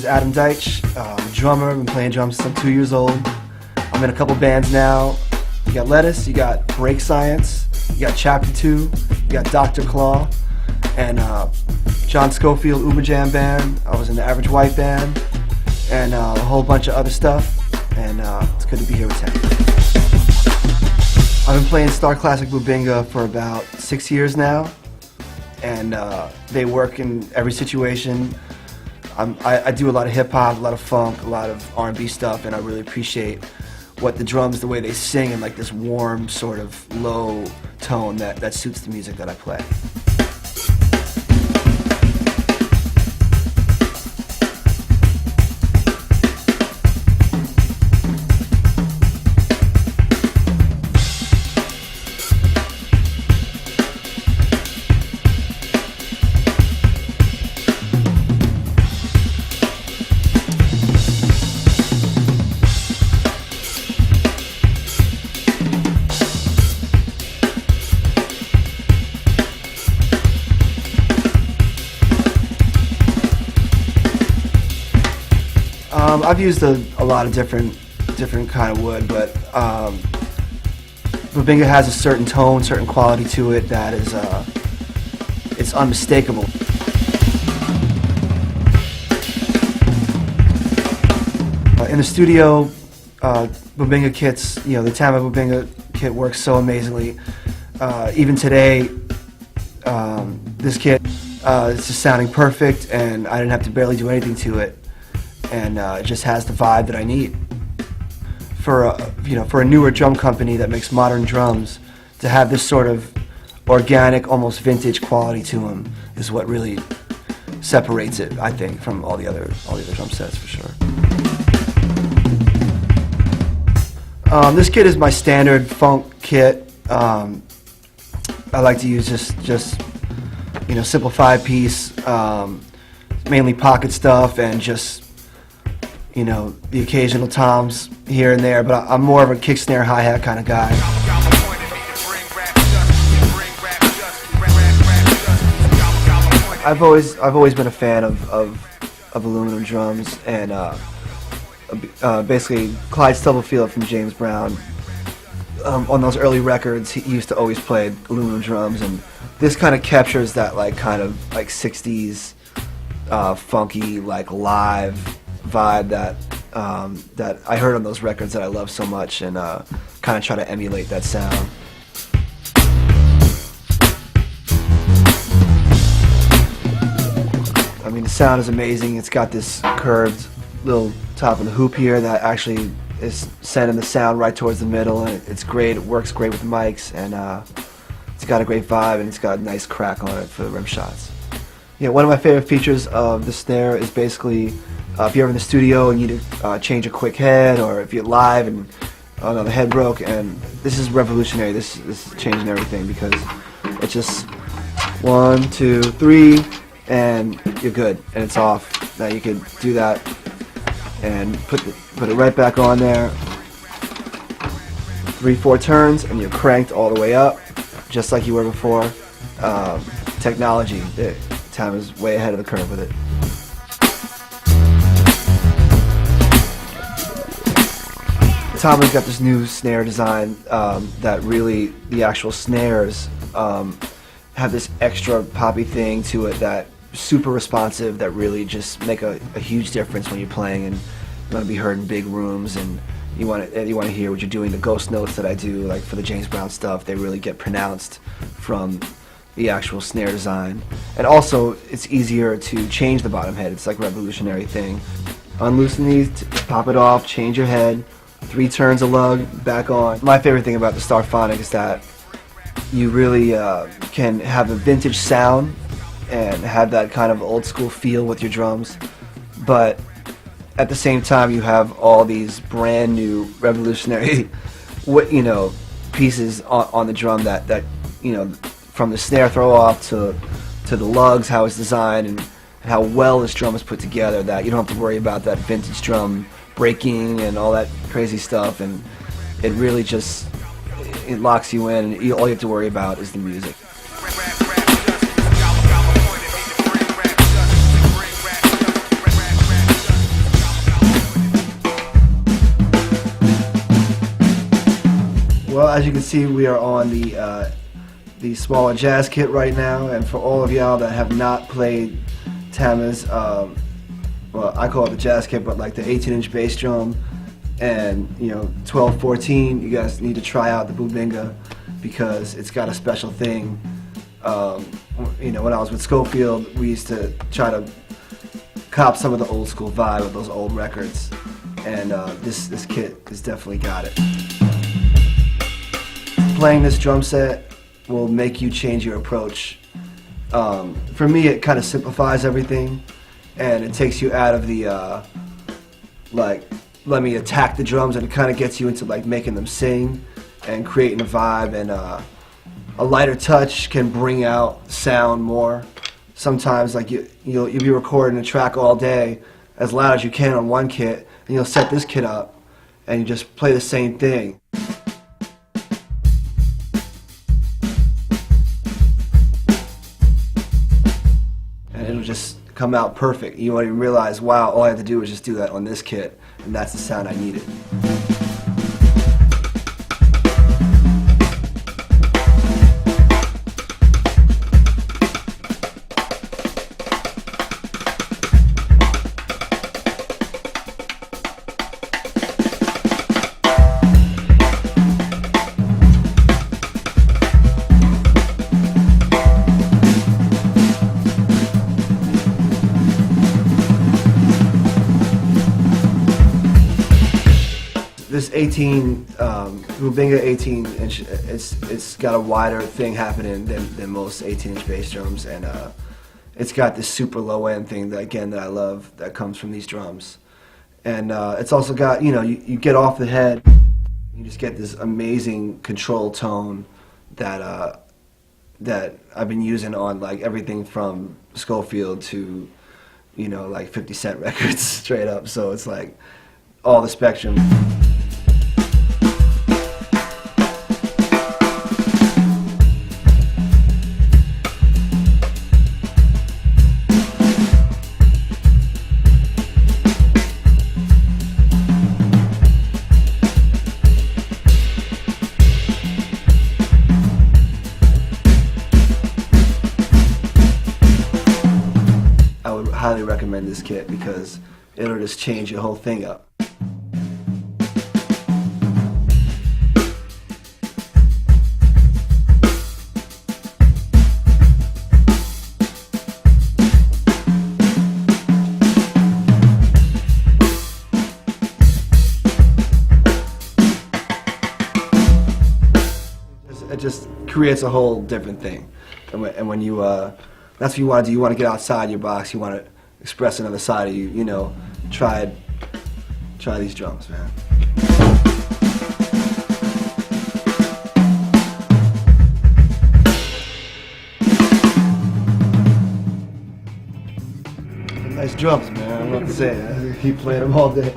is Adam Deitch. I'm a drummer. I've been playing drums since I'm 2 years old. I'm in a couple bands now. You got Lettuce, you got Break Science, you got Chapter 2, you got Dr. Claw, and John Schofield Uber Jam Band. I was in the Average White Band, and a whole bunch of other stuff. And it's good to be here with Tama. I've been playing Star Classic Bubinga for about 6 years now, and they work in every situation. I do a lot of hip hop, a lot of funk, a lot of R&B stuff, and I really appreciate what the drums, the way they sing in like this warm sort of low tone that suits the music that I play. I've used a lot of different kind of wood, but Bubinga has a certain tone, certain quality to it that is it's unmistakable. In the studio, Bubinga kits, the Tama Bubinga kit works so amazingly. Even today, this kit is just sounding perfect, and I didn't have to barely do anything to it. And it just has the vibe that I need. For a newer drum company that makes modern drums, to have this sort of organic, almost vintage quality to them is what really separates it, I think, from all the other drum sets for sure. This kit is my standard funk kit. I like to use just simple 5-piece, mainly pocket stuff, and just the occasional toms here and there, but I'm more of a kick, snare, hi-hat kind of guy. I've always been a fan of aluminum drums, and basically Clyde Stubblefield from James Brown, on those early records, he used to always play aluminum drums, and this kind of captures that kind of 60s funky live vibe that I heard on those records that I love so much, and kind of try to emulate that sound. I mean, the sound is amazing. It's got this curved little top of the hoop here that actually is sending the sound right towards the middle, and it's great. It works great with mics, and it's got a great vibe, and it's got a nice crack on it for the rim shots. One of my favorite features of the snare is basically if you're ever in the studio and you need to change a quick head, or if you're live and the head broke, and this is revolutionary. This is changing everything, because it's just 1, 2, 3, and you're good, and it's off. Now you could do that and put it right back on there. 3, 4 turns, and you're cranked all the way up, just like you were before. Technology, Tama's way ahead of the curve with it. Tama's got this new snare design that really, the actual snares have this extra poppy thing to it that super responsive, that really just make a huge difference when you're playing, and you want to be heard in big rooms, and you want to hear what you're doing. The ghost notes that I do, like for the James Brown stuff, they really get pronounced from the actual snare design. And also, it's easier to change the bottom head. It's like a revolutionary thing. Unloosen these, pop it off, change your head. 3 turns a lug, back on. My favorite thing about the Starphonic is that you really can have a vintage sound and have that kind of old school feel with your drums, but at the same time you have all these brand new revolutionary pieces on the drum that from the snare throw off to the lugs, how it's designed, and how well this drum is put together, that you don't have to worry about that vintage drum breaking and all that crazy stuff, and it really just locks you in, and all you have to worry about is the music. as you can see, we are on the smaller jazz kit right now, and for all of y'all that have not played Tama's, well, I call it the jazz kit, but like the 18-inch bass drum, and 12, 14, you guys need to try out the Bubinga because it's got a special thing. When I was with Schofield, we used to try to cop some of the old school vibe of those old records, and this kit has definitely got it. Playing this drum set will make you change your approach. For me, it kind of simplifies everything, and it takes you out of the let me attack the drums, and it kind of gets you into like making them sing and creating a vibe, and a lighter touch can bring out sound more. Sometimes like you'll be recording a track all day as loud as you can on one kit, and you'll set this kit up and you just play the same thing. And it'll just come out perfect. You won't even realize, wow, all I had to do was just do that on this kit, and that's the sound I needed. This Bubinga 18-inch, it's got a wider thing happening than most 18-inch bass drums, and it's got this super low end thing that I love that comes from these drums, and it's also got you get off the head, you just get this amazing control tone that that I've been using on like everything from Schofield to like 50 Cent records straight up. So it's like all the spectrum. I would highly recommend this kit because it'll just change your whole thing up. It just creates a whole different thing, and when you that's what you want to do. You want to get outside your box. You want to express another side of you. Try these drums, man. Nice drums, man. I don't know what to say. I keep playing them all day.